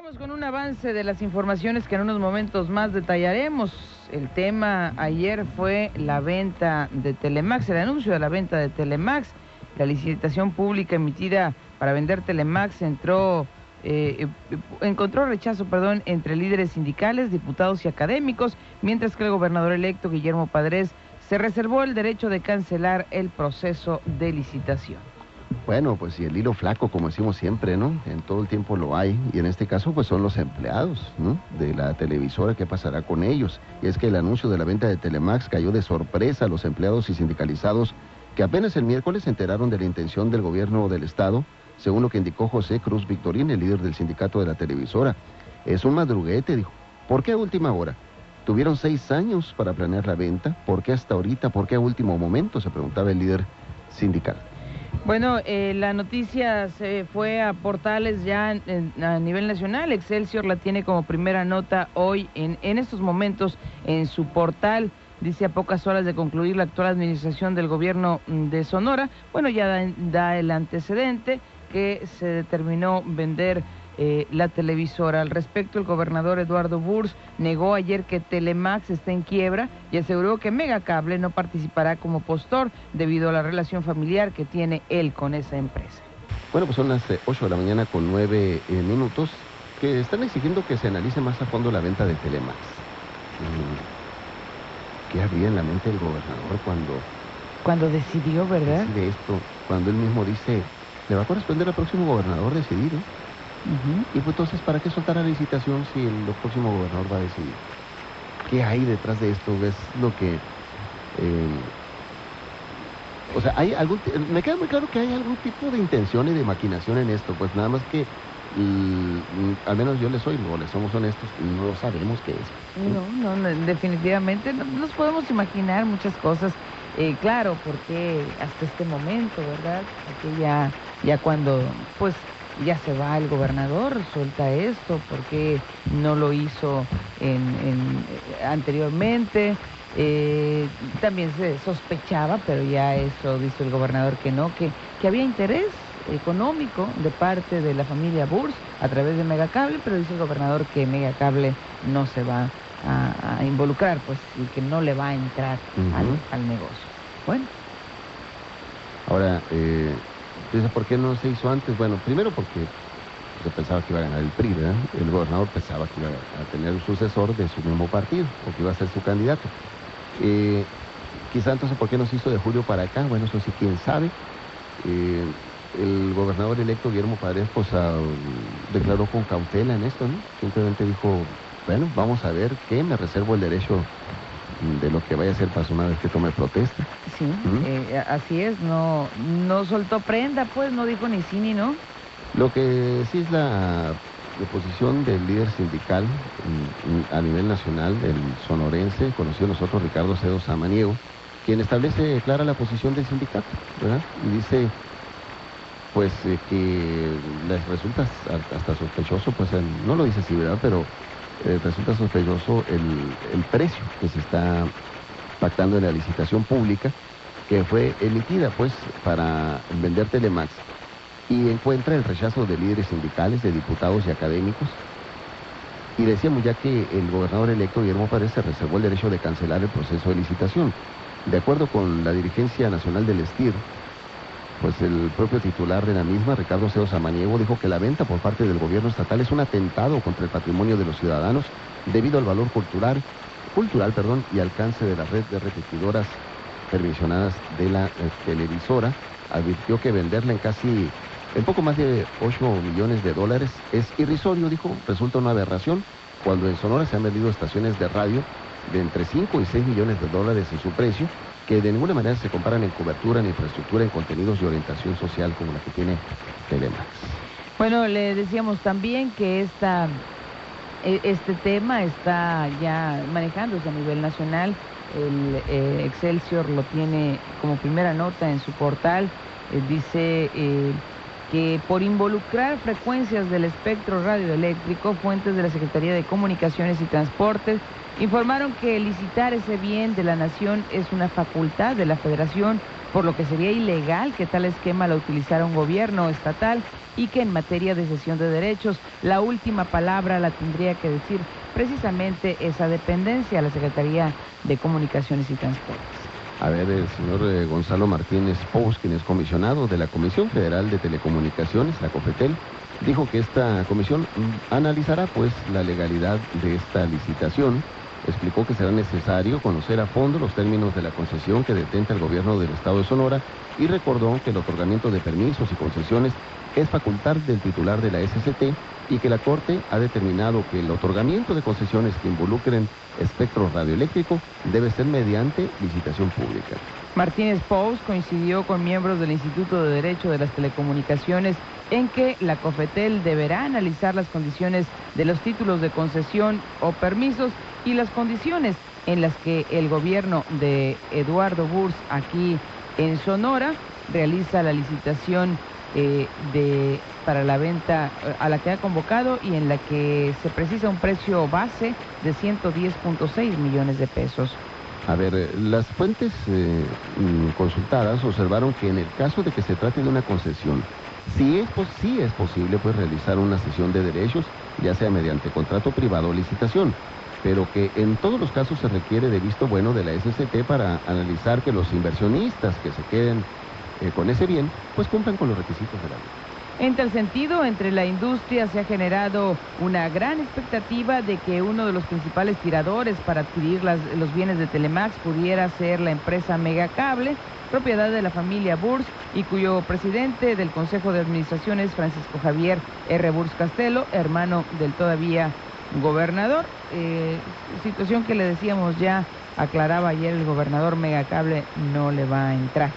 Vamos con un avance de las informaciones que en unos momentos más detallaremos. El tema ayer fue la venta de Telemax, el anuncio de la venta de Telemax. La licitación pública emitida para vender Telemax encontró rechazo, entre líderes sindicales, diputados y académicos, mientras que el gobernador electo Guillermo Padres se reservó el derecho de cancelar el proceso de licitación. Bueno, pues y el hilo flaco, como decimos siempre, ¿no? En todo el tiempo lo hay, y en este caso pues son los empleados, ¿no? De la televisora. ¿Qué pasará con ellos? Y es que el anuncio de la venta de Telemax cayó de sorpresa a los empleados y sindicalizados que apenas el miércoles se enteraron de la intención del gobierno del estado, según lo que indicó José Cruz Victorín, el líder del sindicato de la televisora. Es un madruguete, dijo. ¿Por qué a última hora? Tuvieron 6 años para planear la venta. ¿Por qué hasta ahorita? ¿Por qué a último momento? Se preguntaba el líder sindical. Bueno, la noticia se fue a portales ya a nivel nacional. Excelsior la tiene como primera nota hoy en estos momentos en su portal. Dice: a pocas horas de concluir la actual administración del gobierno de Sonora. Bueno, ya da el antecedente que se determinó vender la televisora. Al respecto, el gobernador Eduardo Burrs negó ayer que Telemax está en quiebra y aseguró que Megacable no participará como postor debido a la relación familiar que tiene él con esa empresa. Bueno, pues son las 8 de la mañana con 9 minutos, que están exigiendo que se analice más a fondo la venta de Telemax. ¿Qué había en la mente del gobernador cuando decidió, verdad? Decide esto, cuando él mismo dice, le va a corresponder al próximo gobernador decidir, ¿eh? Y pues entonces, ¿para qué soltar la licitación si el próximo gobernador va a decidir? ¿Qué hay detrás de esto? ¿Ves lo que...? O sea, me queda muy claro que hay algún tipo de intención y de maquinación en esto, pues nada más que, al menos yo le somos honestos, no sabemos qué es. No, definitivamente no nos podemos imaginar muchas cosas. Claro, porque hasta este momento, ¿verdad? Porque ya cuando, pues, ya se va el gobernador, suelta esto, porque no lo hizo anteriormente. También se sospechaba, pero ya eso dice el gobernador que había interés económico de parte de la familia Burrs a través de Megacable, pero dice el gobernador que Megacable no se va a involucrar, pues, y que no le va a entrar al negocio. Bueno. Ahora, dice, ¿por qué no se hizo antes? Bueno, primero porque se pensaba que iba a ganar el PRI, ¿verdad? El gobernador pensaba que iba a tener un sucesor de su mismo partido, o que iba a ser su candidato. Quizá entonces, ¿por qué no se hizo de julio para acá? Bueno, eso sí, quién sabe. El gobernador electo Guillermo Padres, pues, declaró con cautela en esto, ¿no? Simplemente dijo, bueno, vamos a ver qué, me reservo el derecho de lo que vaya a ser para una vez que tome protesta. Sí, así es, no soltó prenda, pues, no dijo ni sí ni no. Lo que sí es la posición del líder sindical a nivel nacional, el sonorense, conocido nosotros Ricardo Cedo Samaniego, quien establece clara la posición del sindicato, ¿verdad? Y dice, pues, que les resulta hasta sospechoso, pues, no lo dice así, ¿verdad? Pero resulta sospechoso el precio que se está pactando en la licitación pública que fue emitida, pues, para vender Telemax, y encuentra el rechazo de líderes sindicales, de diputados y académicos. Y decíamos ya que el gobernador electo Guillermo Padres se reservó el derecho de cancelar el proceso de licitación. De acuerdo con la dirigencia nacional del STIR, pues el propio titular de la misma, Ricardo Cedo Samaniego, dijo que la venta por parte del gobierno estatal es un atentado contra el patrimonio de los ciudadanos debido al valor cultural, y alcance de la red de repetidoras permisionadas de la televisora. Advirtió que venderla en poco más de 8 millones de dólares es irrisorio, dijo. Resulta una aberración cuando en Sonora se han vendido estaciones de radio de entre 5 y 6 millones de dólares en su precio, que de ninguna manera se comparan en cobertura, en infraestructura, en contenidos y orientación social como la que tiene Telemax. Bueno, le decíamos también que este tema está ya manejándose a nivel nacional. El Excelsior lo tiene como primera nota en su portal. Dice que por involucrar frecuencias del espectro radioeléctrico, fuentes de la Secretaría de Comunicaciones y Transportes informaron que licitar ese bien de la nación es una facultad de la Federación, por lo que sería ilegal que tal esquema lo utilizara un gobierno estatal y que en materia de cesión de derechos la última palabra la tendría que decir precisamente esa dependencia, la Secretaría de Comunicaciones y Transportes. A ver, el señor Gonzalo Martínez Pous, quien es comisionado de la Comisión Federal de Telecomunicaciones, la COFETEL, dijo que esta comisión analizará pues la legalidad de esta licitación. Explicó que será necesario conocer a fondo los términos de la concesión que detenta el gobierno del estado de Sonora y recordó que el otorgamiento de permisos y concesiones es facultad del titular de la SCT y que la Corte ha determinado que el otorgamiento de concesiones que involucren espectro radioeléctrico debe ser mediante licitación pública. Martínez Pous coincidió con miembros del Instituto de Derecho de las Telecomunicaciones en que la COFETEL deberá analizar las condiciones de los títulos de concesión o permisos y las condiciones en las que el gobierno de Eduardo Burrs aquí en Sonora realiza la licitación para la venta a la que ha convocado y en la que se precisa un precio base de 110.6 millones de pesos. A ver, las fuentes consultadas observaron que en el caso de que se trate de una concesión, sí es posible pues realizar una cesión de derechos, ya sea mediante contrato privado o licitación, pero que en todos los casos se requiere de visto bueno de la SCT para analizar que los inversionistas que se queden con ese bien, pues cumplan con los requisitos de la ley. En tal sentido, entre la industria se ha generado una gran expectativa de que uno de los principales tiradores para adquirir los bienes de Telemax pudiera ser la empresa Megacable, propiedad de la familia Burrs y cuyo presidente del Consejo de Administración es Francisco Javier R. Burrs Castelo, hermano del todavía gobernador. Situación que le decíamos ya, aclaraba ayer el gobernador, Megacable no le va a entrar.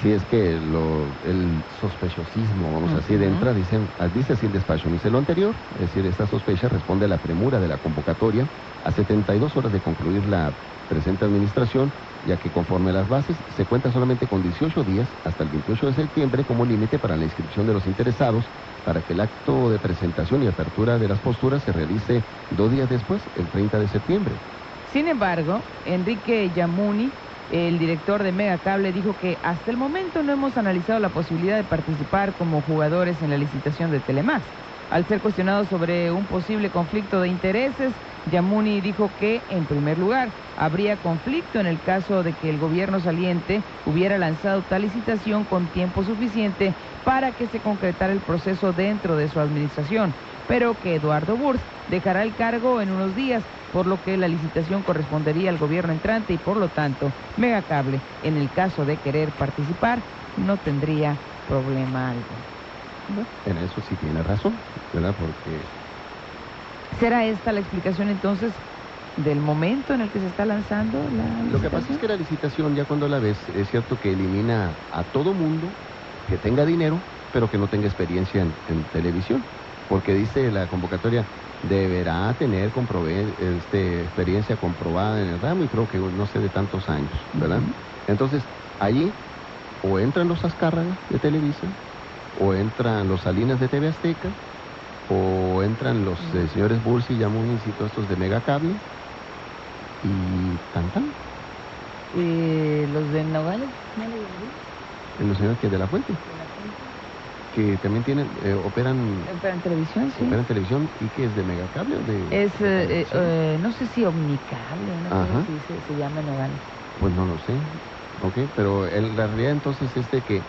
Sí, es que el sospechosismo, vamos así de entrada, dice así el despacho. Dice lo anterior, es decir, esta sospecha responde a la premura de la convocatoria a 72 horas de concluir la presente administración, ya que conforme a las bases se cuenta solamente con 18 días hasta el 28 de septiembre como límite para la inscripción de los interesados, para que el acto de presentación y apertura de las posturas se realice 2 días después, el 30 de septiembre. Sin embargo, Enrique Yamuni, el director de Megacable, dijo que hasta el momento no hemos analizado la posibilidad de participar como jugadores en la licitación de Telemax. Al ser cuestionado sobre un posible conflicto de intereses, Yamuni dijo que, en primer lugar, habría conflicto en el caso de que el gobierno saliente hubiera lanzado tal licitación con tiempo suficiente para que se concretara el proceso dentro de su administración, pero que Eduardo Burrs dejará el cargo en unos días, por lo que la licitación correspondería al gobierno entrante y por lo tanto Megacable, en el caso de querer participar, no tendría problema alguno. En eso sí tiene razón, ¿verdad? Porque... ¿Será esta la explicación entonces del momento en el que se está lanzando la licitación? Lo que pasa es que la licitación, ya cuando la ves, es cierto que elimina a todo mundo que tenga dinero, pero que no tenga experiencia en televisión, porque dice la convocatoria, deberá tener experiencia comprobada en el ramo y creo que no sé de tantos años, ¿verdad? Entonces, allí o entran los Azcárraga de Televisa, o entran los Salinas de TV Azteca, o entran los señores Burrs y Yamunis y todos estos de Megacable, y tan. ¿Los de Nogales? ¿No le diría? Los señores que de la Fuente. Que también tienen, operan televisión, sí. Operan televisión y que es de Megacable o de... Es, no sé si Omnicable, no sé si se llama Nogales. Pues no lo sé, ok, pero la realidad entonces es de que,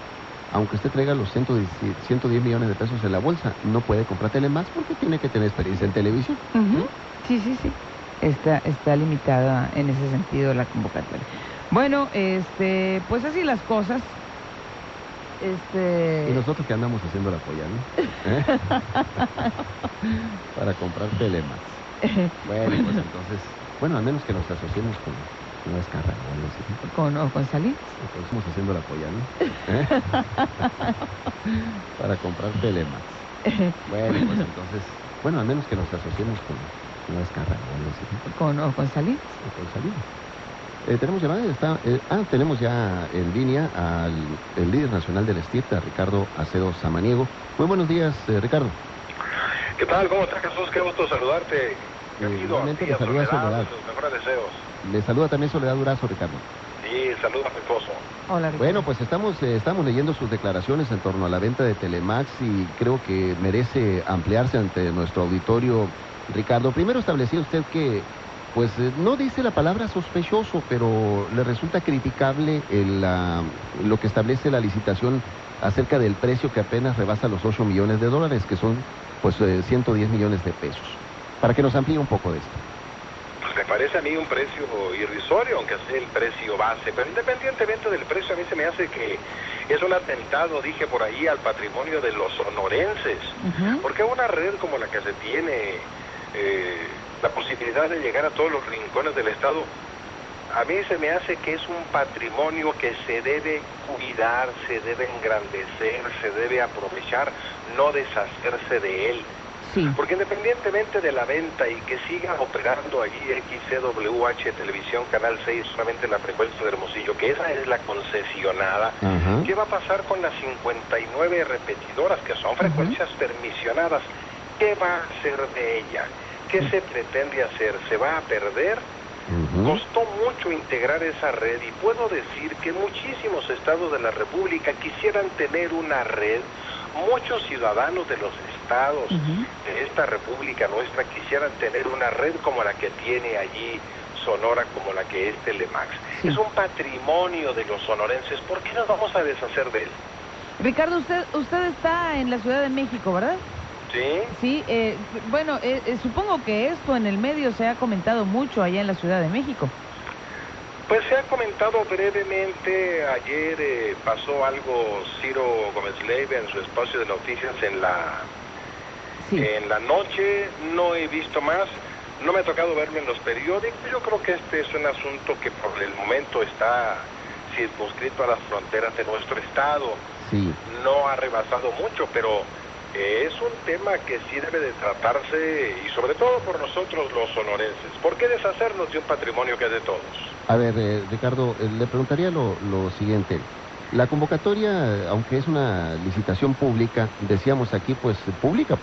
aunque usted traiga los 110 millones de pesos en la bolsa, no puede comprar Telemax porque tiene que tener experiencia en televisión. Sí. Está limitada en ese sentido la convocatoria. Bueno, pues así las cosas. Y nosotros que andamos haciendo la polla, ¿no? Para comprar Telemax. Bueno, pues entonces, al menos que nos asociemos con Azcárraga o algo así. ¿Con Salinas? Estamos haciendo la polla, ¿no? Para comprar Telemax. Bueno, pues entonces, al menos que nos asociemos con Azcárraga o algo así. ¿Con Salinas? Con Salinas. Tenemos llamada, tenemos ya en línea al el líder nacional del STIP, a Ricardo Acedo Samaniego. Muy buenos días, Ricardo. ¿Qué tal? ¿Cómo estás, Jesús? Qué gusto saludarte. Igualmente le saluda Soledad. Sus mejores deseos. Le saluda también Soledad Durazo, Ricardo. Sí, saluda a mi esposo. Hola, Ricardo. Bueno, pues estamos leyendo sus declaraciones en torno a la venta de Telemax y creo que merece ampliarse ante nuestro auditorio. Ricardo, primero establecía usted que pues no dice la palabra sospechoso, pero le resulta criticable lo que establece la licitación acerca del precio que apenas rebasa los 8 millones de dólares, que son pues 110 millones de pesos. Para que nos amplíe un poco de esto. Pues me parece a mí un precio irrisorio, aunque sea el precio base, pero independientemente del precio, a mí se me hace que es un atentado, dije por ahí, al patrimonio de los sonorenses. Porque una red como la que se tiene, la posibilidad de llegar a todos los rincones del estado, a mí se me hace que es un patrimonio que se debe cuidar, se debe engrandecer, se debe aprovechar, no deshacerse de él. Sí. Porque independientemente de la venta y que siga operando allí XCWH Televisión Canal 6 solamente en la frecuencia de Hermosillo, que esa es la concesionada, ¿qué va a pasar con las 59 repetidoras que son frecuencias permisionadas? ¿Qué va a hacer de ella? ¿Qué se pretende hacer? ¿Se va a perder? Costó mucho integrar esa red y puedo decir que muchísimos estados de la República quisieran tener una red. Muchos ciudadanos de los estados de esta república nuestra quisieran tener una red como la que tiene allí Sonora, como la que es Telemax. Sí. Es un patrimonio de los sonorenses. ¿Por qué nos vamos a deshacer de él? Ricardo, usted está en la Ciudad de México, ¿verdad? Sí. Sí, bueno, supongo que esto en el medio se ha comentado mucho allá en la Ciudad de México. Pues se ha comentado brevemente. Ayer pasó algo Ciro Gómez Leiva en su espacio de noticias en la noche. No he visto más, no me ha tocado verlo en los periódicos. Yo creo que este es un asunto que por el momento está circunscrito a las fronteras de nuestro estado. Sí. No ha rebasado mucho, pero es un tema que sí debe de tratarse, y sobre todo por nosotros los sonorenses. ¿Por qué deshacernos de un patrimonio que es de todos? A ver, Ricardo, le preguntaría lo siguiente. La convocatoria, aunque es una licitación pública, decíamos aquí, pues pública,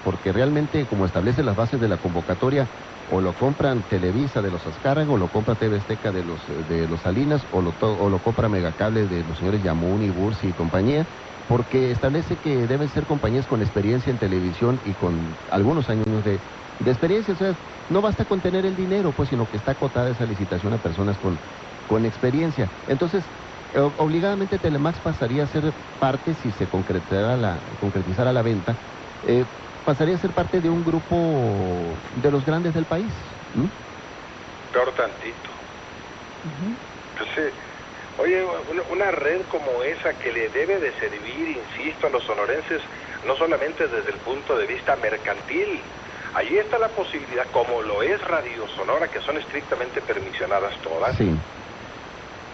porque realmente como establece las bases de la convocatoria, o lo compran Televisa de los Azcárraga, o lo compra TV Azteca de los Salinas, o lo compra Megacable de los señores Yamuni, Bursi y compañía, porque establece que deben ser compañías con experiencia en televisión y con algunos años de experiencia. O sea, no basta con tener el dinero, pues, sino que está acotada esa licitación a personas con experiencia. Entonces, obligadamente Telemax pasaría a ser parte, si se concretizara la venta, pasaría a ser parte de un grupo de los grandes del país. Peor tantito. Entonces, oye, una red como esa que le debe de servir, insisto, a los sonorenses, no solamente desde el punto de vista mercantil. Allí está la posibilidad, como lo es Radio Sonora, que son estrictamente permisionadas todas, sí,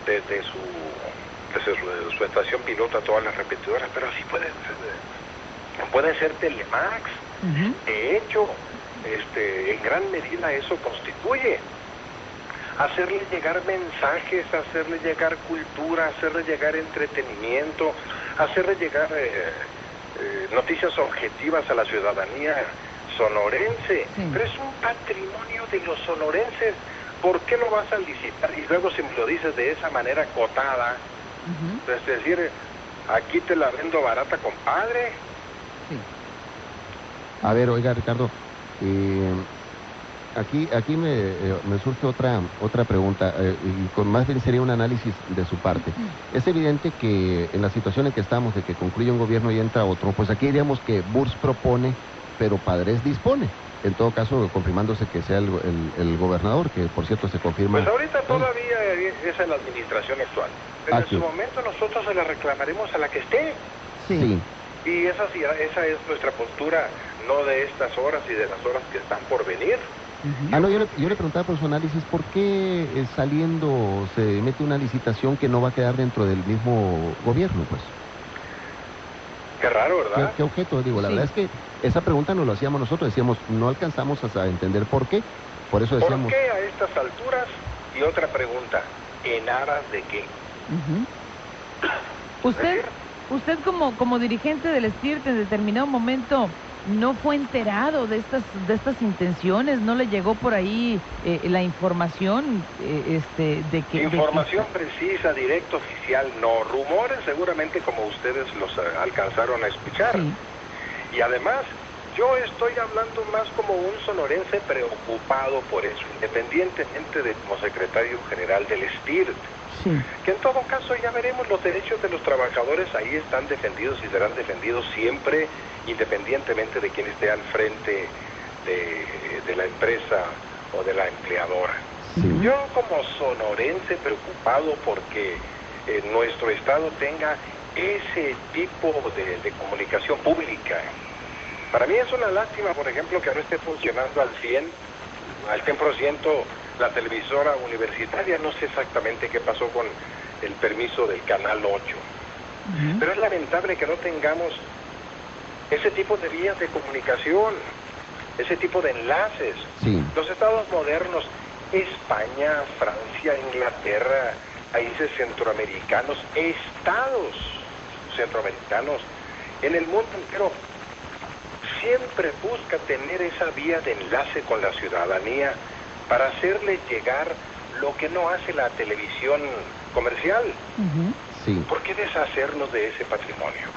desde su estación piloto a todas las repetidoras, pero así puede ser Telemax. De hecho, en gran medida eso constituye hacerle llegar mensajes, hacerle llegar cultura, hacerle llegar entretenimiento, hacerle llegar noticias objetivas a la ciudadanía sonorense. Pero es un patrimonio de los sonorenses. ¿Por qué lo vas a licitar? Y luego si me lo dices de esa manera acotada, es decir, aquí te la vendo barata, compadre. Sí. A ver, oiga, Ricardo, aquí me surge otra pregunta, y más bien sería un análisis de su parte. Es evidente que en la situación en que estamos, de que concluye un gobierno y entra otro, pues aquí diríamos que Burs propone, pero Padres dispone. En todo caso, confirmándose que sea el gobernador, que por cierto se confirma. Pues ahorita todavía es en la administración actual, pero en su momento nosotros se la reclamaremos a la que esté. Sí. Y esa es nuestra postura, no de estas horas y de las horas que están por venir. No, yo le preguntaba por su análisis, ¿por qué saliendo se mete una licitación que no va a quedar dentro del mismo gobierno, pues? Qué raro, ¿verdad? ¿Qué objeto? Digo, la verdad es que esa pregunta nos lo hacíamos nosotros, decíamos, no alcanzamos a entender por qué, por eso decíamos... ¿Por qué a estas alturas Y otra pregunta, ¿en aras de qué? Usted como dirigente del STIRT en determinado momento no fue enterado de estas intenciones, no le llegó por ahí la información de que... Información precisa, directa, oficial, no. Rumores seguramente como ustedes los alcanzaron a escuchar. Sí. Y además, yo estoy hablando más como un sonorense preocupado por eso, independientemente de como secretario general del STIRT. Sí. Que en todo caso ya veremos, los derechos de los trabajadores ahí están defendidos y serán defendidos siempre, independientemente de quién esté al frente de la empresa o de la empleadora. Sí. Yo como sonorense preocupado porque nuestro estado tenga ese tipo de comunicación pública. Para mí es una lástima, por ejemplo, que no esté funcionando al 100% la televisora universitaria. No sé exactamente qué pasó con el permiso del Canal 8. Pero es lamentable que no tengamos ese tipo de vías de comunicación, ese tipo de enlaces. Sí. Los estados modernos, España, Francia, Inglaterra, países centroamericanos, estados centroamericanos, en el mundo entero, siempre busca tener esa vía de enlace con la ciudadanía para hacerle llegar lo que no hace la televisión comercial. Sí. ¿Por qué deshacernos de ese patrimonio?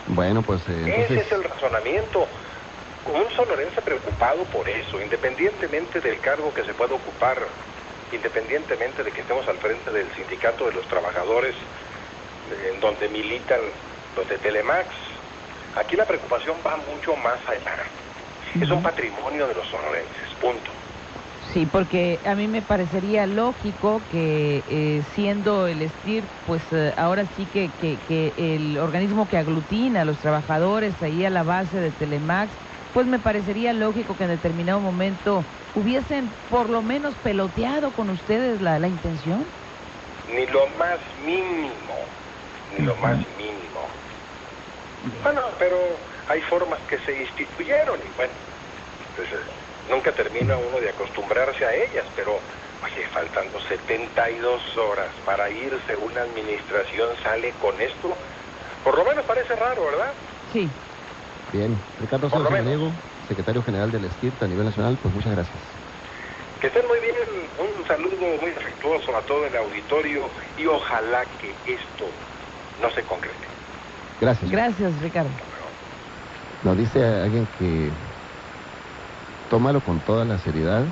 Bueno, pues entonces... Ese es el razonamiento. Un sonorense preocupado por eso, independientemente del cargo que se pueda ocupar, independientemente de que estemos al frente del sindicato de los trabajadores, en donde militan los de Telemax. Aquí la preocupación va mucho más allá. Es un patrimonio de los sonorenses, punto. Sí, porque a mí me parecería lógico que siendo el STIRT, pues ahora sí que el organismo que aglutina a los trabajadores ahí a la base de Telemax, pues me parecería lógico que en determinado momento hubiesen por lo menos peloteado con ustedes la intención. Ni lo más mínimo, ni lo más mínimo. Bueno, pero hay formas que se instituyeron y bueno, pues, nunca termina uno de acostumbrarse a ellas, pero oye, faltando 72 horas para irse una administración, sale con esto, por lo menos parece raro, ¿verdad? Sí. Bien, Ricardo Cedo Samaniego, secretario general del STIRT a nivel nacional, pues muchas gracias. Que estén muy bien, un saludo muy afectuoso a todo el auditorio y ojalá que esto no se concrete. Gracias. Gracias, Ricardo. Nos dice alguien que tómalo con toda la seriedad.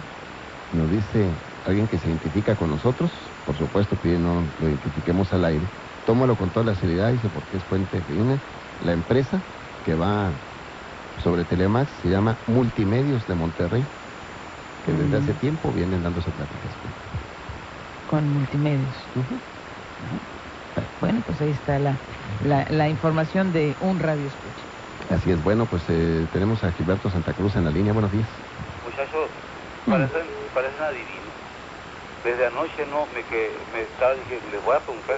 Nos dice alguien que se identifica con nosotros, por supuesto que no lo identifiquemos al aire. Tómalo con toda la seriedad, dice, porque es fuente fidedigna. La empresa que va sobre Telemax se llama Multimedios de Monterrey, que desde hace tiempo vienen dándose pláticas. Con Multimedios. Bueno, pues ahí está la información de un radio escucha. Así es. Bueno, pues tenemos a Gilberto Santa Cruz en la línea. Buenos días. Muchachos, parecen adivinos. Desde anoche me estaba diciendo, les voy a preguntar,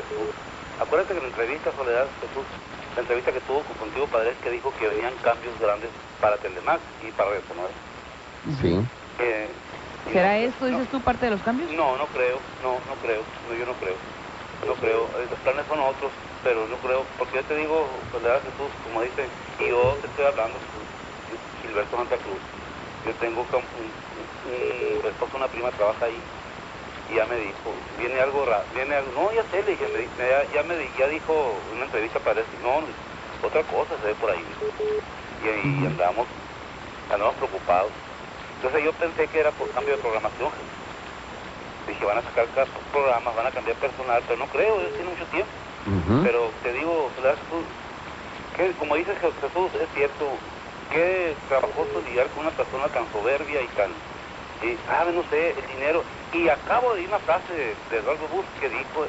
acuérdate que en la entrevista, Soledad, Jesús, la entrevista que tuvo contigo, Padres, que dijo que venían cambios grandes para Telemax y para Radio Sonora. Sí. ¿Será esto, dices tú, parte de los cambios? No, yo no creo. No creo, los planes son otros, pero no creo, porque yo te digo, Soledad, Jesús, como dicen, y yo te estoy hablando, Gilberto Santa Cruz, yo tengo un esposo, una prima trabaja ahí, y ya me dijo, viene algo raro, no, ya sé, le dije, ya dijo en una entrevista, parece, no, otra cosa se ve por ahí, y andamos preocupados. Entonces yo pensé que era por cambio de programación. Dije, van a sacar programas, van a cambiar personal, pero no creo, eso tiene mucho tiempo. Pero te digo, Jesús, que como dices Jesús, es cierto, qué trabajoso lidiar con una persona tan soberbia y tan, no sé, el dinero. Y acabo de ir una frase de Eduardo Bush que dijo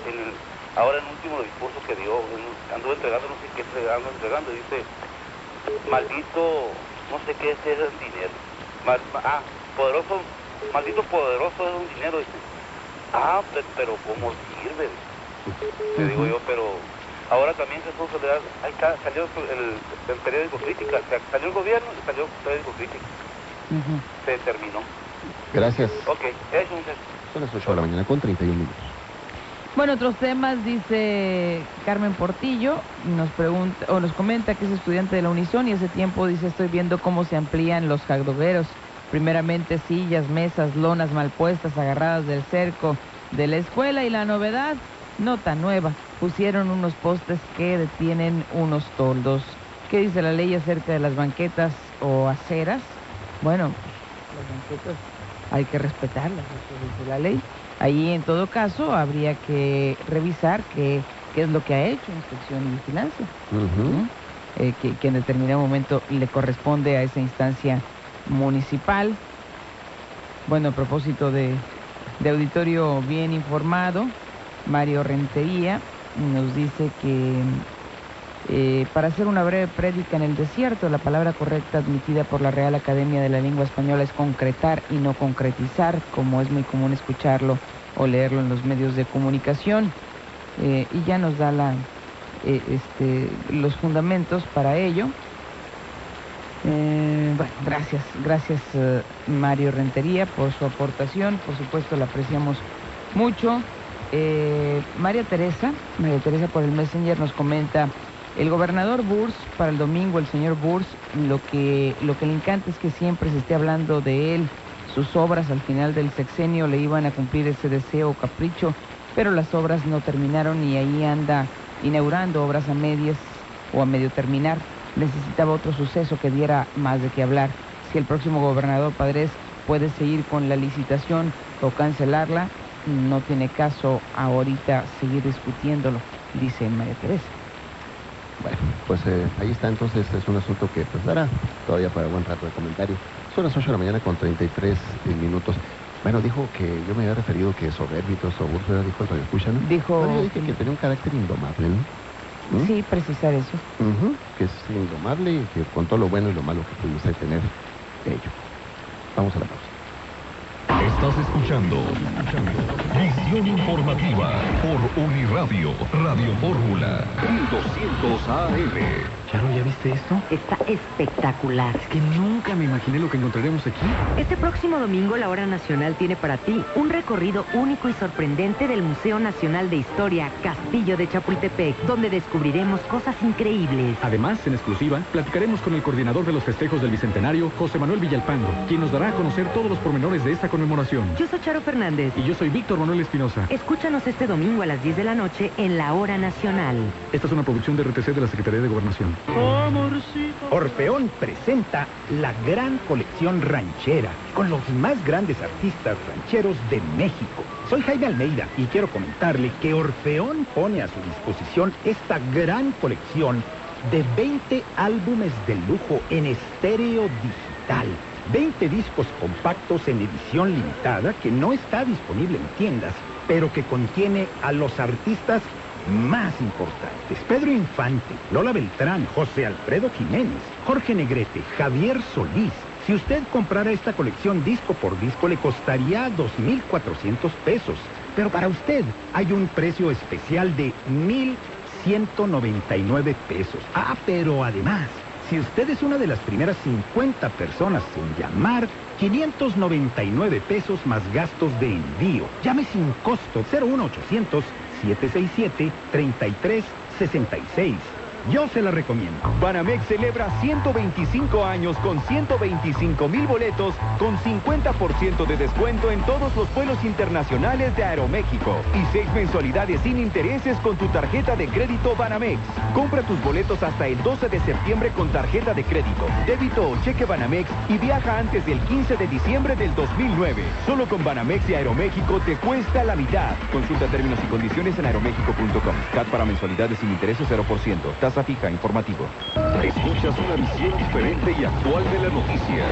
ahora en el último discurso que dio, anduvo entregando, no sé qué entregando, y dice, maldito, no sé qué es el dinero. Poderoso, maldito poderoso es un dinero, dice. Pero ¿cómo sirve? Te digo yo, pero ahora también Jesús Soledad, ahí está, salió el periódico Crítica, salió el gobierno y salió el periódico Crítica. Se terminó. Gracias. Ok, eso es un Son las 8 de la mañana con 31 minutos. Bueno, otros temas, dice Carmen Portillo, nos pregunta o nos comenta que es estudiante de la Unison y hace tiempo dice, estoy viendo cómo se amplían los hotdogueros. Primeramente sillas, mesas, lonas mal puestas, agarradas del cerco de la escuela, y la novedad, no tan nueva, pusieron unos postes que detienen unos toldos. ¿Qué dice la ley acerca de las banquetas o aceras? Bueno, las banquetas hay que respetarlas, eso dice la ley. Ahí, en todo caso, habría que revisar qué es lo que ha hecho Inspección y Vigilancia, que en determinado momento le corresponde a esa instancia municipal. Bueno, a propósito de auditorio bien informado, Mario Rentería nos dice que para hacer una breve prédica en el desierto, la palabra correcta admitida por la Real Academia de la Lengua Española es concretar y no concretizar, como es muy común escucharlo o leerlo en los medios de comunicación, y ya nos da los fundamentos para ello. Bueno, gracias Mario Rentería por su aportación, por supuesto la apreciamos mucho. María Teresa por el Messenger nos comenta: el gobernador Burs, para el domingo el señor Burs, lo que le encanta es que siempre se esté hablando de él. Sus obras al final del sexenio le iban a cumplir ese deseo o capricho, pero las obras no terminaron y ahí anda inaugurando obras a medias o a medio terminar. Necesitaba otro suceso que diera más de qué hablar. Si el próximo gobernador Padres puede seguir con la licitación o cancelarla, no tiene caso ahorita seguir discutiéndolo, dice María Teresa. Bueno, pues ahí está, entonces es un asunto que pues dará todavía para buen rato de comentario. Son las 8 de la mañana con 33 minutos. Bueno, dijo que yo me había referido que soberbio y todo eso, dijo el Radio Escucha, ¿no? Dijo... Bueno, yo dije que tenía un carácter indomable, ¿no? Sí, precisar eso. Que es indomable y que con todo lo bueno y lo malo que pudiese tener ello. Vamos a la pausa. Estás escuchando Visión Informativa por Uniradio, Radio Fórmula, 1200 AM. Charo, ¿ya viste esto? Está espectacular. Es que nunca me imaginé lo que encontraremos aquí. Este próximo domingo la Hora Nacional tiene para ti un recorrido único y sorprendente del Museo Nacional de Historia, Castillo de Chapultepec, donde descubriremos cosas increíbles. Además, en exclusiva, platicaremos con el coordinador de los festejos del Bicentenario, José Manuel Villalpando, quien nos dará a conocer todos los pormenores de esta conmemoración. Yo soy Charo Fernández. Y yo soy Víctor Manuel Espinosa. Escúchanos este domingo a las 10 de la noche en la Hora Nacional. Esta es una producción de RTC de la Secretaría de Gobernación. Orfeón presenta la gran colección ranchera con los más grandes artistas rancheros de México. Soy Jaime Almeida y quiero comentarle que Orfeón pone a su disposición esta gran colección de 20 álbumes de lujo en estéreo digital. 20 discos compactos en edición limitada que no está disponible en tiendas, pero que contiene a los artistas más importantes: Pedro Infante, Lola Beltrán, José Alfredo Jiménez, Jorge Negrete, Javier Solís. Si usted comprara esta colección disco por disco, le costaría 2,400 pesos. Pero para usted hay un precio especial de 1,199 pesos. Ah, pero además, si usted es una de las primeras 50 personas en llamar, 599 pesos más gastos de envío. Llame sin costo 01800 767-3366. Yo se la recomiendo. Banamex celebra 125 años con 125,000 boletos con 50% de descuento en todos los vuelos internacionales de Aeroméxico y 6 mensualidades sin intereses con tu tarjeta de crédito Banamex. Compra tus boletos hasta el 12 de septiembre con tarjeta de crédito, débito o cheque Banamex y viaja antes del 15 de diciembre del 2009. Solo con Banamex y Aeroméxico te cuesta la mitad. Consulta términos y condiciones en aeroméxico.com. CAT para mensualidades sin intereses 0%. Tasa fija, informativo. Escuchas una visión diferente y actual de la noticia.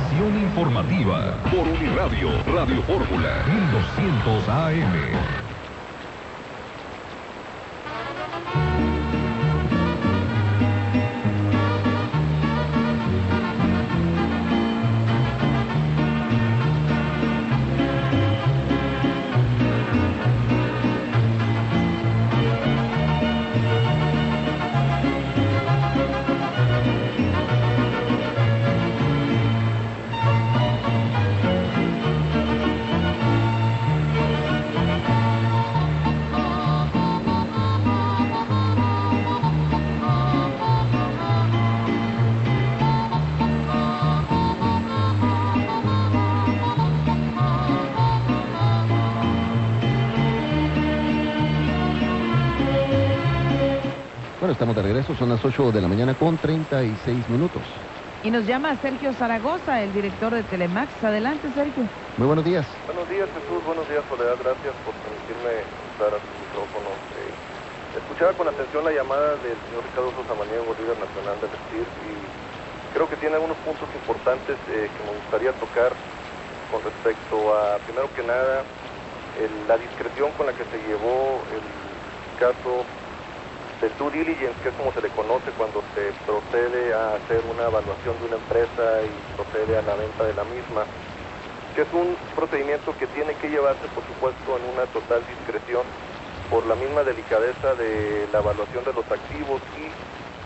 Visión Informativa por Uniradio, Radio Fórmula, 1200 AM. estamos de regreso, son las 8 de la mañana con 36 minutos. Y nos llama Sergio Zaragoza, el director de Telemax. Adelante, Sergio. Muy buenos días. Buenos días, Jesús. Buenos días, Soledad. Gracias por permitirme usar a su micrófono. Escuchaba con atención la llamada del señor Ricardo Samaniego, líder nacional del STIR, y creo que tiene algunos puntos importantes que me gustaría tocar con respecto a, primero que nada, la discreción con la que se llevó el caso del due diligence, que es como se le conoce cuando se procede a hacer una evaluación de una empresa y procede a la venta de la misma, que es un procedimiento que tiene que llevarse, por supuesto, en una total discreción por la misma delicadeza de la evaluación de los activos y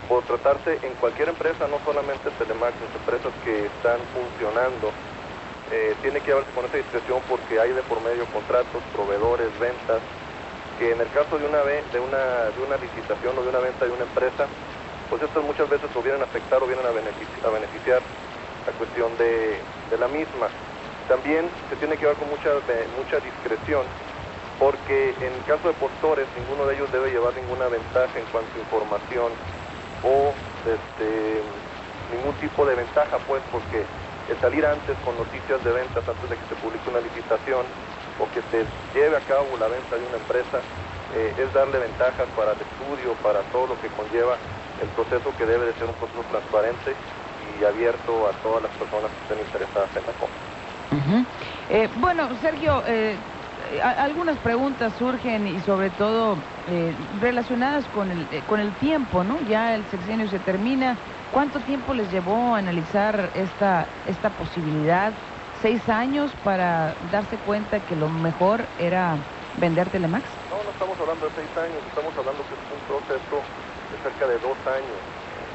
por tratarse en cualquier empresa, no solamente Telemax, las empresas que están funcionando, tiene que llevarse con esa discreción porque hay de por medio contratos, proveedores, ventas, que en el caso de una licitación o de una venta de una empresa, pues estas muchas veces o vienen a afectar o vienen a beneficiar la cuestión de la misma. También se tiene que llevar con mucha discreción, porque en el caso de postores, ninguno de ellos debe llevar ninguna ventaja en cuanto a información o ningún tipo de ventaja, pues, porque el salir antes con noticias de ventas, antes de que se publique una licitación o que se lleve a cabo la venta de una empresa, es darle ventajas para el estudio, para todo lo que conlleva el proceso, que debe de ser un proceso transparente y abierto a todas las personas que estén interesadas en la compra. Bueno, Sergio, algunas preguntas surgen y sobre todo relacionadas con el tiempo, ¿no? Ya el sexenio se termina. ¿Cuánto tiempo les llevó a analizar esta posibilidad? 6 años para darse cuenta que lo mejor era vender Telemax. No estamos hablando de 6 años, estamos hablando que es un proceso de cerca de 2 años,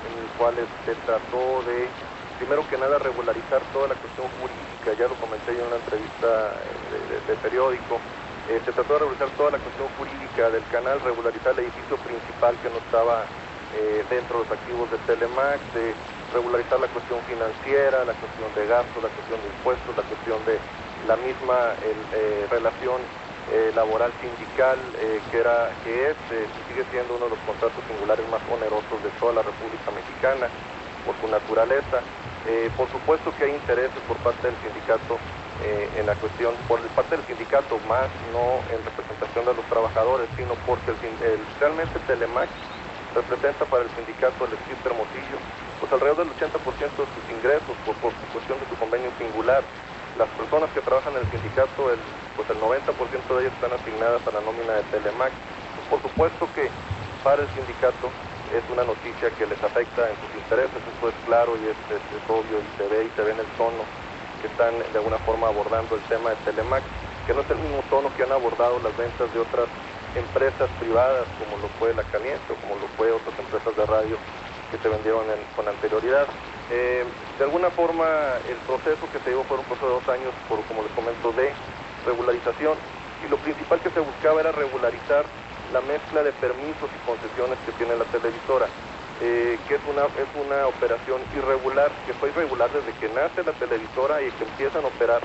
en el cual se trató de, primero que nada, regularizar toda la cuestión jurídica. Ya lo comenté yo en una entrevista de periódico. Se trató de regularizar toda la cuestión jurídica del canal, regularizar el edificio principal que no estaba dentro de los activos de Telemax, de regularizar la cuestión financiera, la cuestión de gastos, la cuestión de impuestos, la cuestión de la misma relación laboral sindical, que sigue siendo uno de los contratos singulares más onerosos de toda la República Mexicana por su naturaleza. Por supuesto que hay intereses por parte del sindicato en la cuestión, por parte del sindicato, más no en representación de los trabajadores, sino porque realmente Telemax representa para el sindicato el STIR Hermosillo pues alrededor del 80% de sus ingresos por cuestión de su convenio singular. Las personas que trabajan en el sindicato, el 90% de ellas están asignadas a la nómina de Telemax. Pues por supuesto que para el sindicato es una noticia que les afecta en sus intereses, eso es claro y es obvio, y se ve en el tono que están de alguna forma abordando el tema de Telemax, que no es el mismo tono que han abordado las ventas de otras empresas privadas, como lo fue La Caliente o como lo fue otras empresas de radio que se vendieron con anterioridad. De alguna forma, el proceso que se llevó fue un proceso de 2 años, como les comento, de regularización, y lo principal que se buscaba era regularizar la mezcla de permisos y concesiones que tiene la televisora, que es una operación irregular, que fue irregular desde que nace la televisora y que empiezan a operar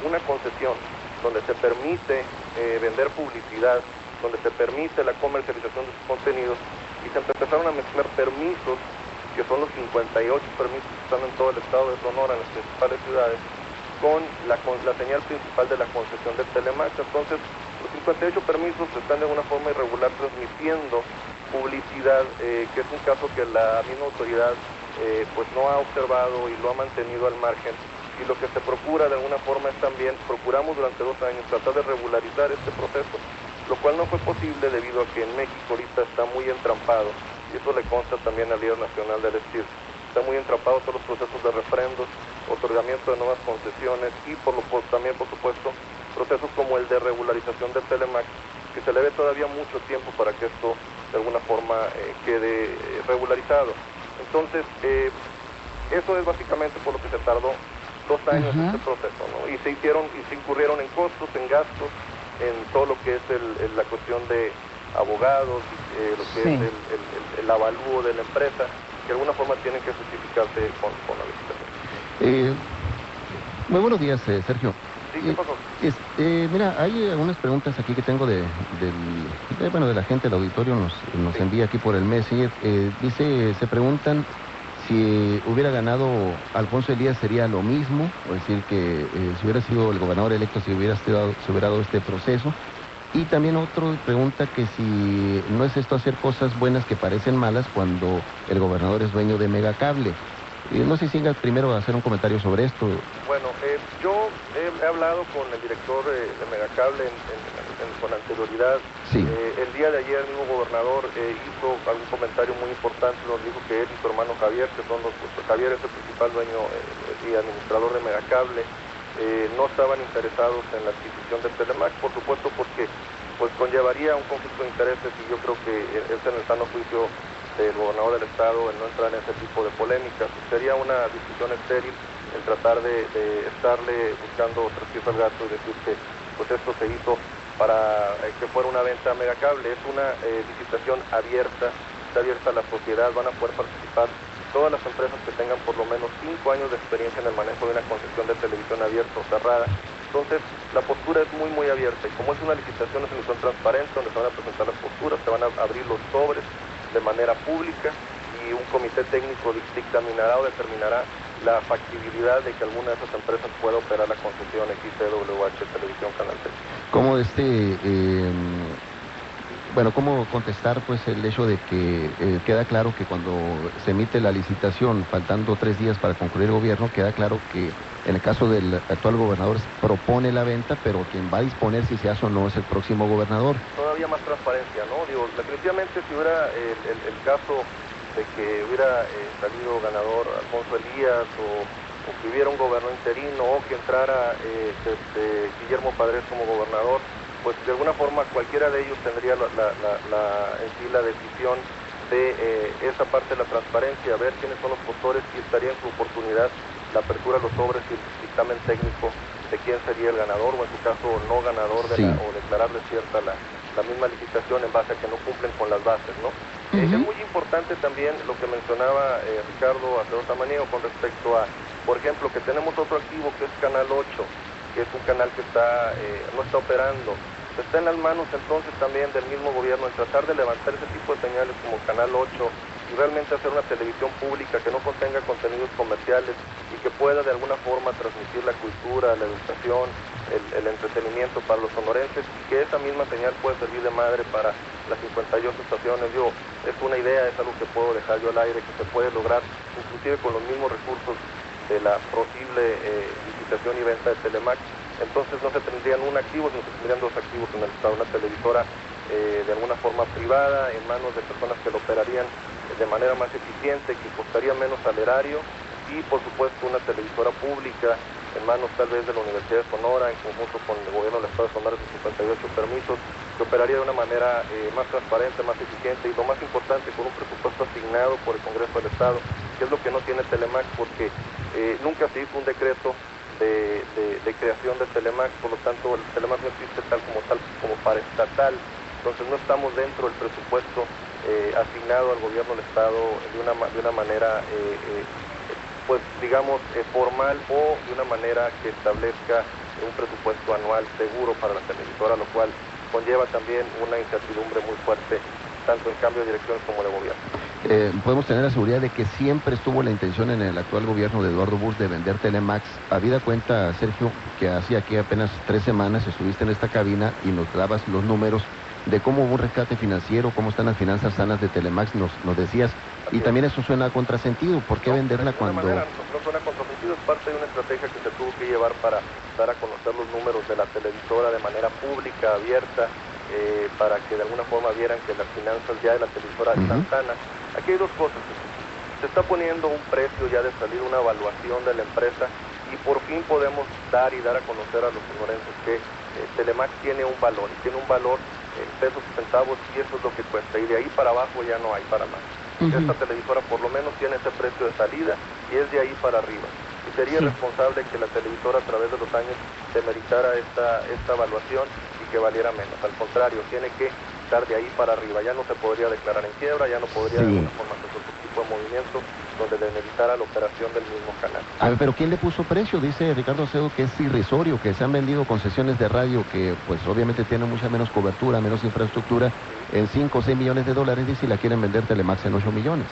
una concesión donde se permite vender publicidad, donde se permite la comercialización de sus contenidos, y se empezaron a mezclar permisos, que son los 58 permisos que están en todo el estado de Sonora, en las principales ciudades, con la señal principal de la concesión del Telemax. Entonces, los 58 permisos están de alguna forma irregular transmitiendo publicidad, que es un caso que la misma autoridad pues no ha observado y lo ha mantenido al margen. Y lo que se procura de alguna forma es también, procuramos durante 2 años tratar de regularizar este proceso, lo cual no fue posible debido a que en México ahorita está muy entrampado, y eso le consta también al líder nacional del STIR, está muy entrampado todos los procesos de refrendos, otorgamiento de nuevas concesiones y también, por supuesto, procesos como el de regularización del Telemax, que se le ve todavía mucho tiempo para que esto de alguna forma quede regularizado. Entonces, eso es básicamente por lo que se tardó 2 años este proceso, ¿no? Y se incurrieron en costos, en gastos, en todo lo que es la cuestión de abogados, lo que es el avalúo de la empresa, que de alguna forma tienen que justificarse con la licitación. Muy buenos días, Sergio. Sí, ¿qué pasó? Mira, hay algunas preguntas aquí que tengo de la gente del auditorio, nos envía aquí por el Messenger. Se preguntan si hubiera ganado Alfonso Elías sería lo mismo, es decir, que si hubiera sido el gobernador electo, se hubiera dado este proceso. Y también otro pregunta que si no es esto hacer cosas buenas que parecen malas cuando el gobernador es dueño de Megacable. No sé si Inga primero a hacer un comentario sobre esto. Bueno, yo he hablado con el director de Megacable con anterioridad. Sí. El día de ayer el mismo gobernador hizo algún comentario muy importante, nos dijo que él y su hermano Javier, que son Javier es el principal dueño y administrador de Megacable, no estaban interesados en la adquisición de Telemax, por supuesto porque pues conllevaría un conflicto de intereses y yo creo que es en el sano juicio del gobernador del estado en no entrar en ese tipo de polémicas. Sería una discusión estéril el tratar de estarle buscando tres pies al gato y decir que pues esto se hizo para que fuera una venta a Megacable. Es una licitación abierta, está abierta a la sociedad, van a poder participar todas las empresas que tengan por lo menos 5 años de experiencia en el manejo de una concesión de televisión abierta o cerrada. Entonces, la postura es muy, muy abierta y como es una licitación, es una licitación transparente donde se van a presentar las posturas, se van a abrir los sobres de manera pública y un comité técnico dictaminará o determinará la factibilidad de que alguna de esas empresas pueda operar la concesión XCWH Televisión Canal 6. ¿Cómo cómo contestar pues el hecho de que queda claro que cuando se emite la licitación, faltando 3 días para concluir el gobierno, queda claro que en el caso del actual gobernador propone la venta, pero quien va a disponer si se hace o no es el próximo gobernador? Todavía más transparencia, ¿no? Digo, definitivamente si hubiera el caso de que hubiera salido ganador Alfonso Elías o que hubiera un gobernador interino o que entrara Guillermo Padres como gobernador, pues de alguna forma cualquiera de ellos tendría la decisión de esa parte de la transparencia, ver quiénes son los postores y estaría en su oportunidad la apertura de los sobres y el dictamen técnico de quién sería el ganador o en su caso no ganador o declarar desierta la misma licitación en base a que no cumplen con las bases, ¿no? Es muy importante también lo que mencionaba Ricardo Acevedo Samaniego con respecto a, por ejemplo, que tenemos otro activo que es Canal 8, que es un canal que no está operando. Está en las manos entonces también del mismo gobierno en tratar de levantar ese tipo de señales como Canal 8 y realmente hacer una televisión pública que no contenga contenidos comerciales y que pueda de alguna forma transmitir la cultura, la educación, el entretenimiento para los sonorenses y que esa misma señal puede servir de madre para las 58 estaciones. Es una idea, es algo que puedo dejar yo al aire, que se puede lograr inclusive con los mismos recursos de la posible licitación y venta de Telemax. Entonces no se tendrían un activo, sino se tendrían 2 activos en el estado, una televisora de alguna forma privada, en manos de personas que lo operarían de manera más eficiente, que costaría menos al erario, y por supuesto una televisora pública en manos tal vez de la Universidad de Sonora, en conjunto con el gobierno del estado de Sonora, de 58 permisos, que operaría de una manera más transparente, más eficiente y lo más importante, con un presupuesto asignado por el Congreso del Estado, que es lo que no tiene Telemax, porque nunca se hizo un decreto de creación de Telemax, por lo tanto el Telemax no existe tal como para estatal, entonces no estamos dentro del presupuesto asignado al gobierno del Estado de una manera pues digamos formal o de una manera que establezca un presupuesto anual seguro para la televisora, lo cual conlleva también una incertidumbre muy fuerte tanto en cambio de dirección como de gobierno. Podemos tener la seguridad de que siempre estuvo la intención en el actual gobierno de Eduardo Busch de vender Telemax. Habida cuenta, Sergio, que hacía aquí apenas 3 semanas estuviste en esta cabina y nos dabas los números de cómo hubo un rescate financiero, cómo están las finanzas sanas de Telemax, nos decías, y también eso suena a contrasentido. ¿Por qué venderla cuando...? No suena a contrasentido, es parte de una estrategia que se tuvo que llevar para dar a conocer los números de la televisora de manera pública, abierta, para que de alguna forma vieran que las finanzas ya de la televisora están sanas. Aquí hay 2 cosas. Se está poniendo un precio ya de salir, una evaluación de la empresa, y por fin podemos dar a conocer a los sonorenses que Telemax tiene un valor, y tiene un valor en pesos y centavos, y eso es lo que cuesta, y de ahí para abajo ya no hay para más. Esta televisora por lo menos tiene ese precio de salida, y es de ahí para arriba. Y sería irresponsable que la televisora a través de los años demeritara esta evaluación y que valiera menos. Al contrario, tiene que estar de ahí para arriba. Ya no se podría declarar en quiebra, ya no podría de alguna forma hacer otro tipo tipo de movimiento donde le necesitara la operación del mismo canal. A ver, pero ¿quién le puso precio? Dice Ricardo Acedo que es irrisorio, que se han vendido concesiones de radio que pues obviamente tienen mucha menos cobertura, menos infraestructura, en 5 o 6 millones de dólares, dice, y la quieren vender Telemax en 8 millones.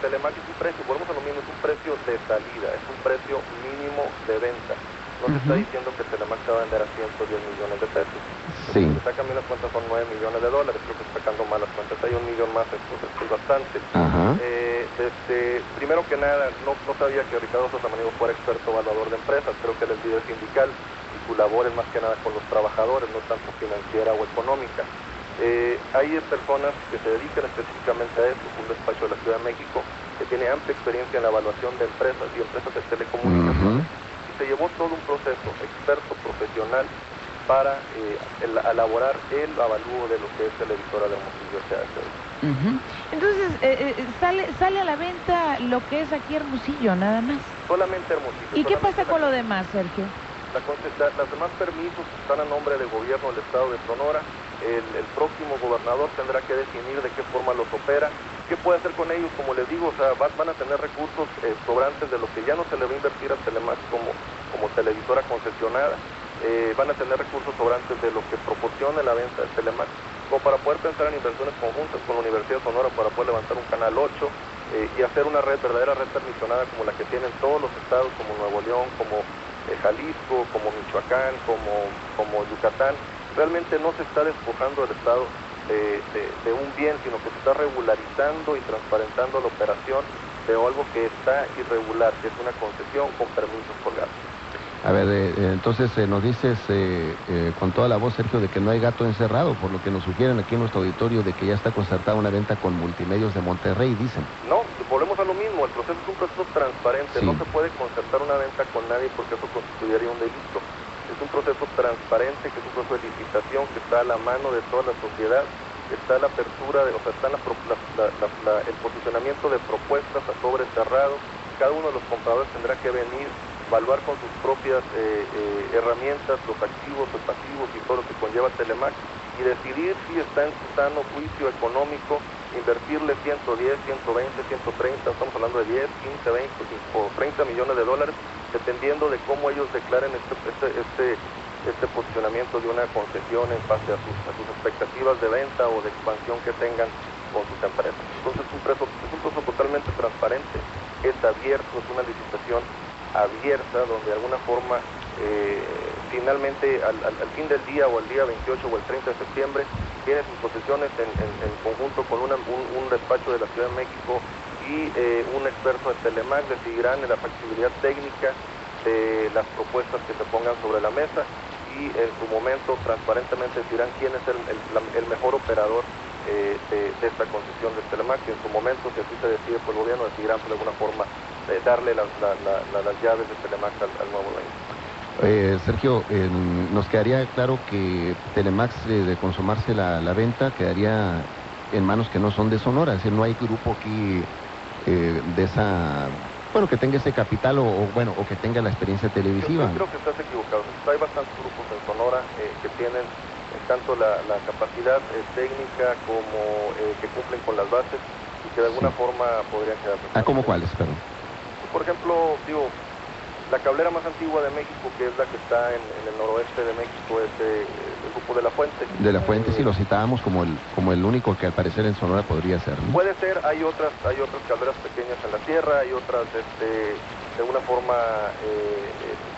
Telemax es un precio, volvemos a lo mismo, es un precio de salida, es un precio mínimo de venta. No se está diciendo que Telemax se va a vender a 110 millones de pesos. Sí. Si sacan bien las cuentas son 9 millones de dólares, creo que está sacando mal las cuentas, hay 1 millón más, entonces es bastante. Primero que nada, no sabía que Ricardo Samaniego fuera experto evaluador de empresas, creo que él es líder sindical y su labor es más que nada con los trabajadores, no tanto financiera o económica. Hay personas que se dedican específicamente a esto, un despacho de la Ciudad de México que tiene amplia experiencia en la evaluación de empresas y empresas de telecomunicaciones, y se llevó todo un proceso experto, profesional, para elaborar el avalúo de lo que es Televisora de Hermosillo S.A.S. Entonces, sale a la venta lo que es aquí Hermosillo, nada más. Solamente Hermosillo. ¿Y qué pasa con lo demás, Sergio? Los demás permisos están a nombre del gobierno del estado de Sonora. El próximo gobernador tendrá que definir de qué forma los opera, qué puede hacer con ellos. Como les digo, o sea, van a tener recursos sobrantes de lo que ya no se le va a invertir a Telemax como televisora concesionada. Van a tener recursos sobrantes de lo que proporcione la venta de Telemax, como para poder pensar en inversiones conjuntas con la Universidad de Sonora para poder levantar un canal 8 y hacer una verdadera red permisionada como la que tienen todos los estados, como Nuevo León, como Jalisco, como Michoacán, como Yucatán. Realmente no se está despojando el estado de un bien, sino que se está regularizando y transparentando la operación de algo que está irregular, que es una concesión con permisos colgados. A ver, entonces nos dices con toda la voz, Sergio, de que no hay gato encerrado, por lo que nos sugieren aquí en nuestro auditorio de que ya está concertada una venta con Multimedios de Monterrey, dicen. No, volvemos a lo mismo, el proceso es un proceso transparente, no se puede concertar una venta con nadie porque eso constituiría un delito. Es un proceso transparente, que es un proceso de licitación que está a la mano de toda la sociedad, está la apertura, está el posicionamiento de propuestas a sobre cerrado. Cada uno de los compradores tendrá que venir, evaluar con sus propias herramientas los activos, los pasivos y todo lo que conlleva Telemax y decidir si está en su sano juicio económico invertirle 110, 120, 130, estamos hablando de 10, 15, 20 o 30 millones de dólares, dependiendo de cómo ellos declaren este posicionamiento de una concesión en base a sus expectativas de venta o de expansión que tengan con sus empresas. Entonces es un proceso totalmente transparente, es abierto, es una licitación abierta donde de alguna forma finalmente al fin del día o el día 28 o el 30 de septiembre tiene sus posesiones en conjunto con un despacho de la Ciudad de México y un experto de Telemax decidirán en la factibilidad técnica de las propuestas que se pongan sobre la mesa y en su momento transparentemente decidirán quién es el mejor operador de esta concesión de Telemax y en su momento, si así se decide por el gobierno, decidirán de alguna forma darle las llaves de Telemax al nuevo dueño. Sergio, nos quedaría claro que Telemax, de consumarse la venta, quedaría en manos que no son de Sonora, es decir, no hay grupo aquí de esa, bueno, que tenga ese capital o que tenga la experiencia televisiva. Yo creo que estás equivocado. Hay bastantes grupos en Sonora que tienen tanto la capacidad técnica como que cumplen con las bases y que de alguna forma podrían quedar. ¿Cómo cuáles, perdón? Por ejemplo, la cablera más antigua de México, que es la que está en el noroeste de México, es el grupo de La Fuente. De La Fuente, sí, lo citábamos como el único que al parecer en Sonora podría ser, ¿no? Puede ser, hay otras calderas pequeñas en la tierra, hay otras de alguna forma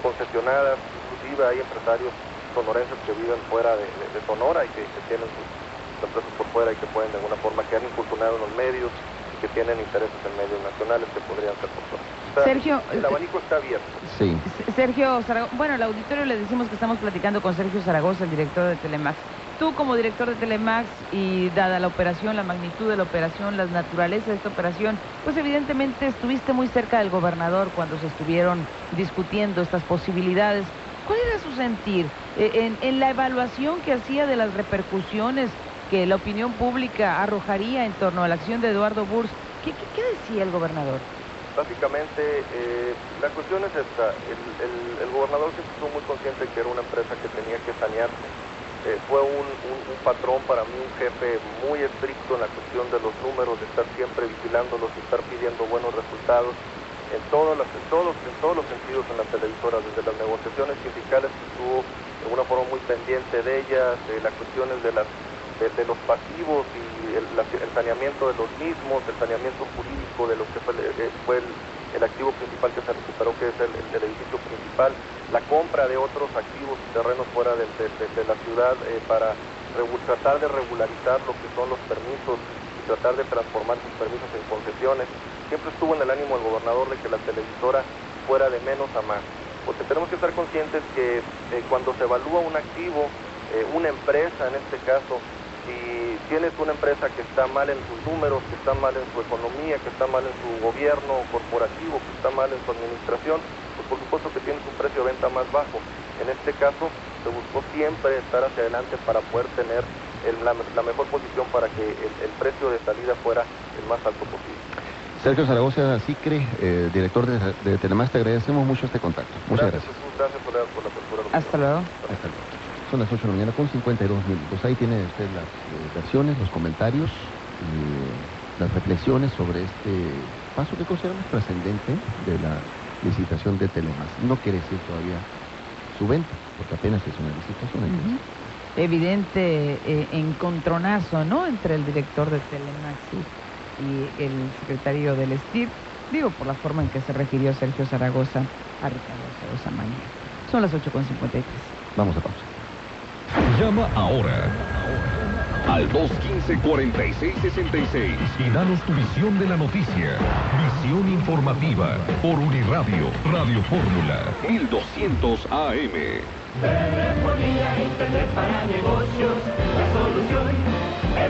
concesionadas, inclusive hay empresarios sonorenses que viven fuera de Sonora y que tienen sus empresas por fuera y que pueden de alguna forma, que han incursionado en los medios y que tienen intereses en medios nacionales que podrían ser por fuera. O sea, Sergio, el abanico está abierto. Sí. Sergio Zaragoza, bueno, al auditorio le decimos que estamos platicando con Sergio Zaragoza, el director de Telemax. Tú como director de Telemax y dada la operación, la magnitud de la operación, la naturaleza de esta operación, pues evidentemente estuviste muy cerca del gobernador cuando se estuvieron discutiendo estas posibilidades. ¿Cuál era su sentir en la evaluación que hacía de las repercusiones que la opinión pública arrojaría en torno a la acción de Eduardo Burrs? ¿Qué decía el gobernador? Básicamente, la cuestión es esta. El gobernador se estuvo muy consciente que era una empresa que tenía que sanearse fue un patrón para mí, un jefe muy estricto en la cuestión de los números, de estar siempre vigilándolos, de estar pidiendo buenos resultados en todos los sentidos en la televisora, desde las negociaciones sindicales, que estuvo de una forma muy pendiente de ellas, las cuestiones de los pasivos y el saneamiento de los mismos, el saneamiento jurídico de lo que fue el activo principal que se recuperó, que es el edificio principal, la compra de otros activos y terrenos fuera de la ciudad para tratar de regularizar lo que son los permisos y tratar de transformar sus permisos en concesiones. Siempre estuvo en el ánimo del gobernador de que la televisora fuera de menos a más, porque tenemos que estar conscientes que cuando se evalúa un activo, una empresa en este caso, si tienes una empresa que está mal en sus números, que está mal en su economía, que está mal en su gobierno corporativo, que está mal en su administración, pues por supuesto que tienes un precio de venta más bajo. En este caso se buscó siempre estar hacia adelante para poder tener la mejor posición para que el precio de salida fuera el más alto posible. Sergio Zaragoza, SICRE, director de Telemás, te agradecemos mucho este contacto. Muchas gracias. Gracias por la apertura. Hasta luego. Hasta luego. Son las 8 de la mañana con 52 minutos. Ahí tiene usted las versiones, los comentarios, las reflexiones sobre este paso que consideramos trascendente de la licitación de Telemás. No quiere decir todavía su venta, porque apenas es una licitación. Evidente encontronazo, ¿no?, entre el director de Telemax y el secretario del STIR, digo, por la forma en que se refirió Sergio Zaragoza a Ricardo Cedo Samaniego. Son las 8:53. Vamos a pausa. Llama ahora al 215-4666 y danos tu visión de la noticia. Visión informativa por Uniradio, Radio Fórmula, 1200 AM. Telefonía, internet para negocios, la solución es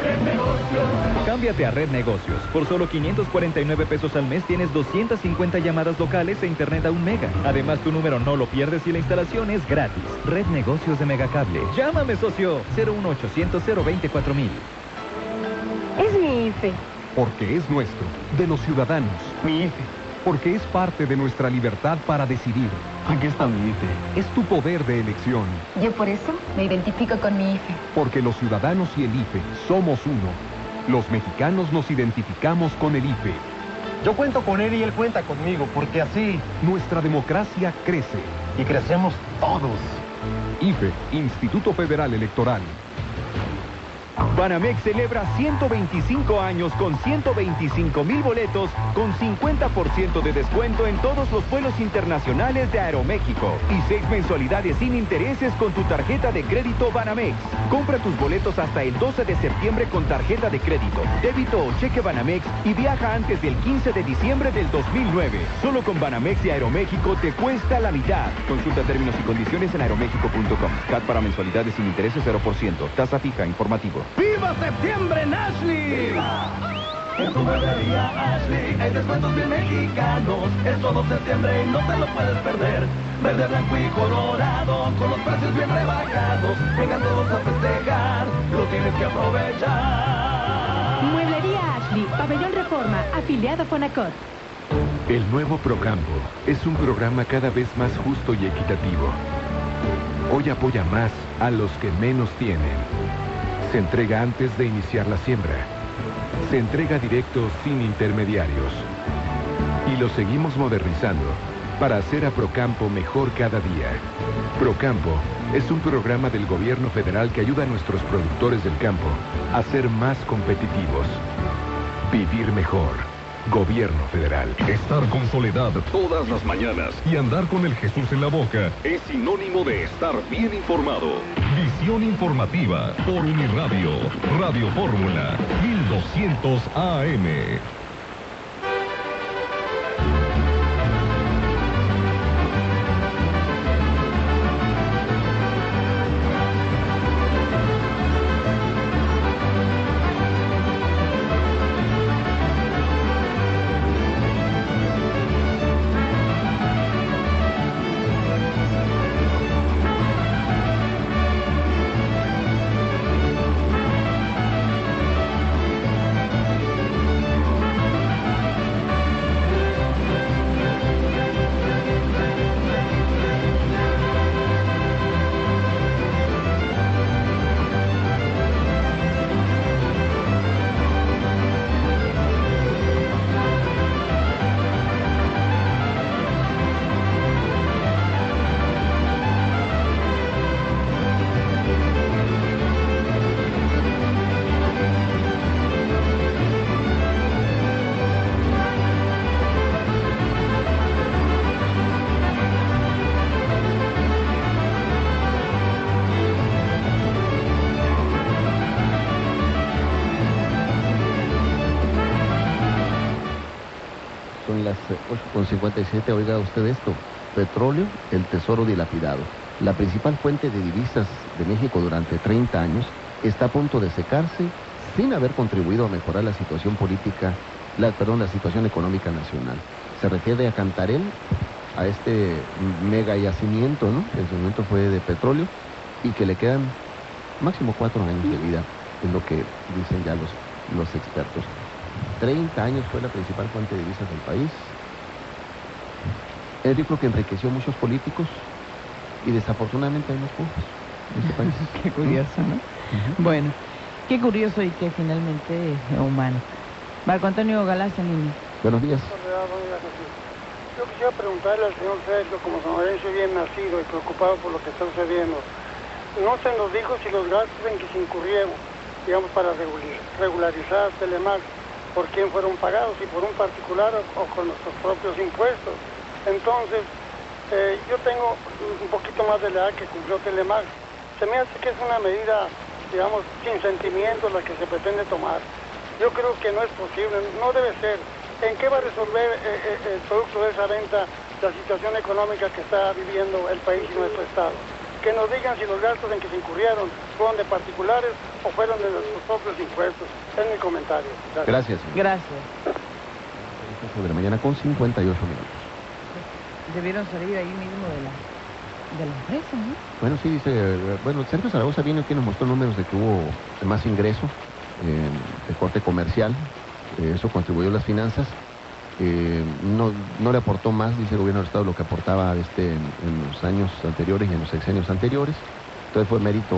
Red Negocios. Cámbiate a Red Negocios. Por solo 549 pesos al mes tienes 250 llamadas locales e internet a 1 mega. Además, tu número no lo pierdes y la instalación es gratis. Red Negocios de Megacable. Llámame, socio. 01800-024.000. Es mi IFE. Porque es nuestro, de los ciudadanos. Mi IFE. Porque es parte de nuestra libertad para decidir. Aquí está mi IFE. Es tu poder de elección. Yo por eso me identifico con mi IFE. Porque los ciudadanos y el IFE somos uno. Los mexicanos nos identificamos con el IFE. Yo cuento con él y él cuenta conmigo, porque así nuestra democracia crece. Y crecemos todos. IFE, Instituto Federal Electoral. Banamex celebra 125 años con 125,000 boletos con 50% de descuento en todos los vuelos internacionales de Aeroméxico y 6 mensualidades sin intereses con tu tarjeta de crédito Banamex. Compra tus boletos hasta el 12 de septiembre con tarjeta de crédito, débito o cheque Banamex y viaja antes del 15 de diciembre del 2009. Solo con Banamex y Aeroméxico te cuesta la mitad. Consulta términos y condiciones en aeroméxico.com. CAT para mensualidades sin intereses 0%. Tasa fija, informativo. ¡Viva septiembre en Ashley! ¡Viva! En tu barbería Ashley hay descuentos bien mexicanos. Es todo septiembre y no te lo puedes perder. Verde, blanco y colorado, con los precios bien rebajados. Vengan todos a festejar, lo tienes que aprovechar. Mueblería Ashley, Pabellón Reforma, afiliado a Fonacot. El nuevo Procampo es un programa cada vez más justo y equitativo. Hoy apoya más a los que menos tienen. Se entrega antes de iniciar la siembra. Se entrega directo sin intermediarios. Y lo seguimos modernizando para hacer a Procampo mejor cada día. Procampo es un programa del gobierno federal que ayuda a nuestros productores del campo a ser más competitivos. Vivir mejor. Gobierno federal. Estar con Soledad todas las mañanas y andar con el Jesús en la boca es sinónimo de estar bien informado. Visión informativa por Uniradio, Radio Fórmula, 1200 AM. 8:57, oiga usted esto. Petróleo, el tesoro dilapidado. La principal fuente de divisas de México durante 30 años está a punto de secarse sin haber contribuido a mejorar la situación política, la situación económica nacional. Se refiere a Cantarell, a este mega yacimiento, ¿no? El yacimiento fue de petróleo y que le quedan máximo 4 años de vida, es lo que dicen ya los expertos. 30 años fue la principal fuente de divisas del país. Yo creo que enriqueció a muchos políticos y desafortunadamente hay unos pocos en este país. Qué curioso, ¿no? Bueno, qué curioso y que finalmente es humano. Marco Antonio Galaz en línea. Buenos días. Yo quisiera preguntarle al señor Sergio, como sonorense bien nacido y preocupado por lo que está sucediendo, no se nos dijo si los gastos en que se incurrieron, digamos, para regularizar Telemax, por quién fueron pagados, si por un particular o con nuestros propios impuestos. Entonces, yo tengo un poquito más de la edad que cumplió Telemax. Se me hace que es una medida, digamos, sin sentimientos la que se pretende tomar. Yo creo que no es posible, no debe ser. ¿En qué va a resolver el producto de esa venta la situación económica que está viviendo el país y nuestro Estado? Que nos digan si los gastos en que se incurrieron fueron de particulares o fueron de nuestros propios impuestos. Es mi comentario. Gracias. Gracias. De la mañana con 58 minutos. Debieron salir ahí mismo de la empresa, ¿no? Bueno, sí, dice, Sergio Zaragoza vino aquí y nos mostró números de que hubo más ingreso de corte comercial, eso contribuyó a las finanzas, no le aportó más, dice el gobierno del Estado, lo que aportaba en los años anteriores y en los sexenios anteriores, entonces fue mérito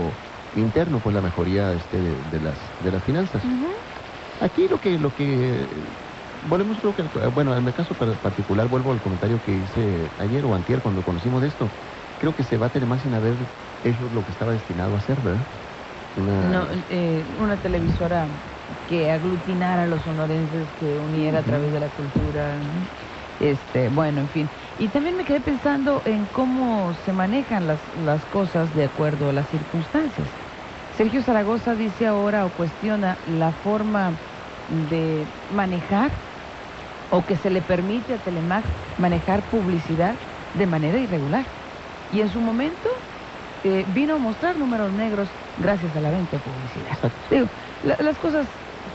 interno, pues la mejoría de las finanzas. Aquí lo que volvemos, creo que, bueno, en el caso particular, vuelvo al comentario que hice ayer o antier cuando conocimos de esto. Creo que se va a tener más sin haber hecho lo que estaba destinado a hacer, ¿verdad? Una televisora que aglutinara a los sonorenses, que uniera a través de la cultura, ¿no? Bueno, en fin. Y también me quedé pensando en cómo se manejan las cosas de acuerdo a las circunstancias. Sergio Zaragoza dice ahora o cuestiona la forma de manejar o que se le permite a Telemax manejar publicidad de manera irregular. Y en su momento vino a mostrar números negros gracias a la venta de publicidad. Digo, las cosas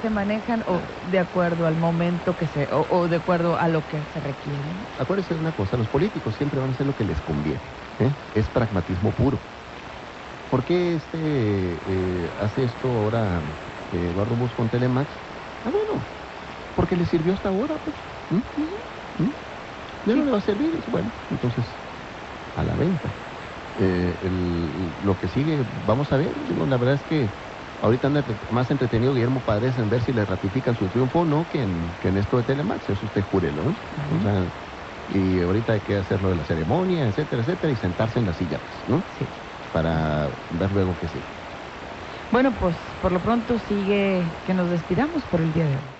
se manejan de acuerdo al momento o de acuerdo a lo que se requiere. Acuérdense de una cosa, los políticos siempre van a hacer lo que les conviene, es pragmatismo puro. ¿Por qué hace esto ahora Eduardo Bus con Telemax? Bueno, porque le sirvió hasta ahora, pues. Ya no le va a servir, bueno, entonces a la venta. Lo que sigue, vamos a ver, la verdad es que ahorita anda más entretenido Guillermo Padres en ver si le ratifican su triunfo o no que en esto de Telemax, eso usted júrelo, ¿no? O sea, y ahorita hay que hacer lo de la ceremonia, etcétera, etcétera, y sentarse en la silla, ¿no? Sí. Para ver luego qué sigue. Bueno, pues por lo pronto sigue que nos despidamos por el día de hoy.